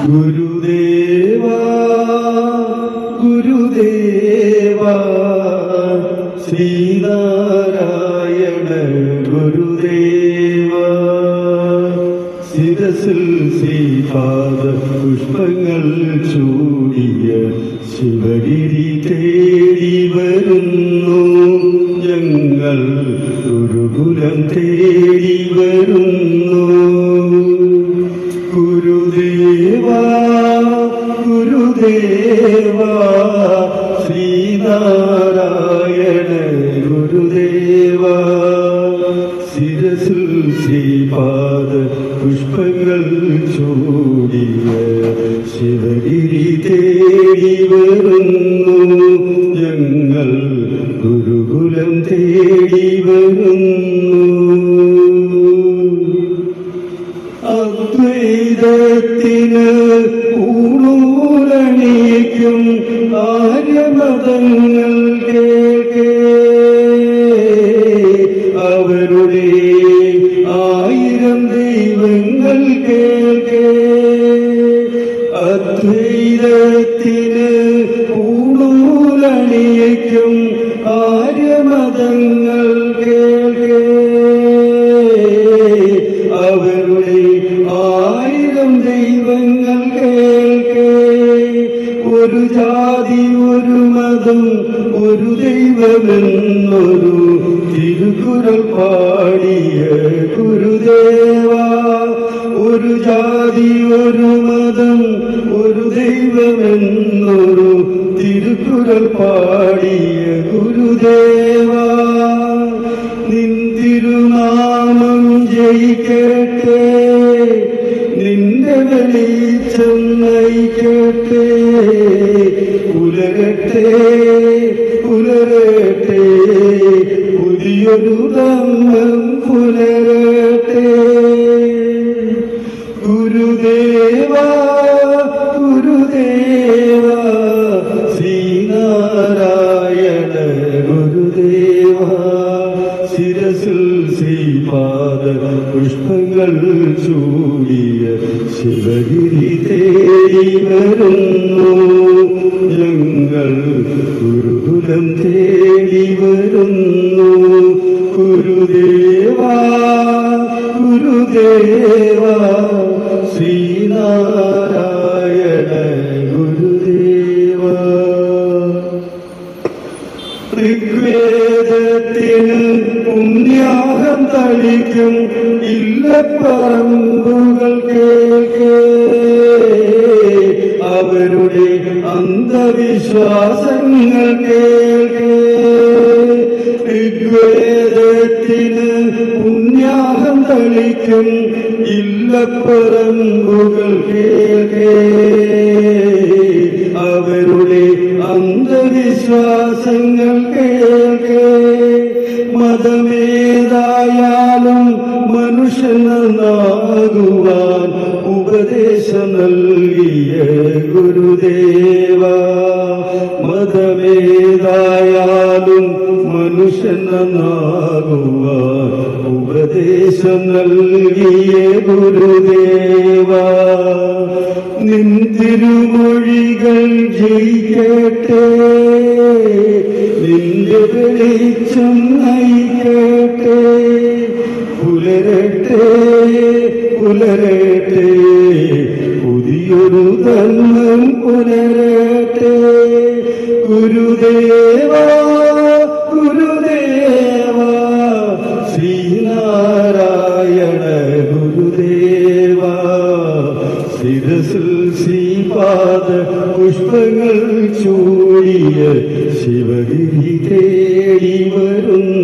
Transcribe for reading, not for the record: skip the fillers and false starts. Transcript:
ഗുരുദേവാ ഗുരുദേവാ ശ്രീനാരായണ ഗുരുദേവാ ശിരസിൽ ശ്രീപാദ പുഷ്പങ്ങൾ ചൂടിയ ശിവഗിരി തേടി വരുന്നു ഞങ്ങൾ ഗുരുകുലം തേടി വരുന്നു ഗുരുദേവാ ഗുരുദേവാ ശ്രീനാരായണ ഗുരുദേവാ ശിരസിൽ ശ്രീപാദ പുഷ്പങ്ങൾ ചൂടിയ ശിവഗിരി തേടി വരുന്നു ഞങ്ങൾ ഗുരുകുലം തേടി വരുന്നു അദ്വൈതത്തിന് ഊണൂരണിക്കും ആര്യമതങ്ങൾ കേൾക്കേ അവരുടെ ആയിരം ദൈവങ്ങൾ കേൾക്കേ അദ്വൈതത്തിന് ഊണൂരണിക്കും ആര്യമതങ്ങൾ കേൾക്കേ അവരുടെ ആയിരം ദൈവങ്ങൾ കേൾക്കേ ഒരു ജാതി ഒരു മതം ഒരു ദൈവമെന്നൊരു തിരുക്കുറൾ പാടിയ ഗുരുദേവാ ഒരു ജാതി ഒരു മതം ഒരു ദൈവമെന്നൊരു തിരുക്കുറൾ പാടിയ ഗുരുദേവാ നിൻ തിരുനാമം ജയിക്കട്ടെ നിന്റെ വെളിച്ചം നയിക്കട്ടെ പുലരട്ടെ പുലരട്ടെ പുതിയൊരു ധർമ്മം പുലരട്ടെ ഗുരുദേവാ ഗുരുദേവാ ശ്രീനാരായണ ഗുരുദേവാ ശിരസിൽ ശ്രീപാദ പുഷ്പങ്ങൾ ചൂടിയ ശിവഗിരി തേടി വരുന്നു ഞങ്ങൾ ഗുരുകുലം തേടി വരുന്നു ഗുരുദേവാ ഗുരുദേവാ ശ്രീനാരായണ ഗുരുദേവാ ഋഗ്വേദത്തിന് പുണ്യാഹം തളിക്കും ഇല്ലപ്പറമ്പുകൾ കേൾക്കേ അവരുടെ അന്ധവിശ്വാസങ്ങൾ കേൾക്കേ ഋഗ്വേദത്തിന് പുണ്യാഹം തളിക്കും ഇല്ലപ്പറമ്പുകൾ കേൾക്കേ അവരുടെ അന്ധവിശ്വാസങ്ങൾ കേൾക്കേ മതമേതായാലും മനുഷ്യനാകുവാൻ ഉപദേശം നൽകിയ ഗുരുദേവാ മതമേതായാലും മനുഷ്യനാകുവാൻ ഉപദേശം നൽകിയ ഗുരുദേവാ നിൻ തിരുമൊഴികൾ ജയിക്കട്ടെ നിന്റെ വെളിച്ചം നയിക്കട്ടെ പുലരട്ടെ പുലരട്ടെ പുതിയൊരു ധർമ്മം പുലരട്ടെ ഗുരുദേവാ ഗുരുദേവാ ശ്രീനാരായണ ഗുരുദേവാ ശിരസിൽ ശ്രീപാദ പുഷ്പങ്ങൾ ചൂടിയ ശിവഗിരി തേടി വരുന്നു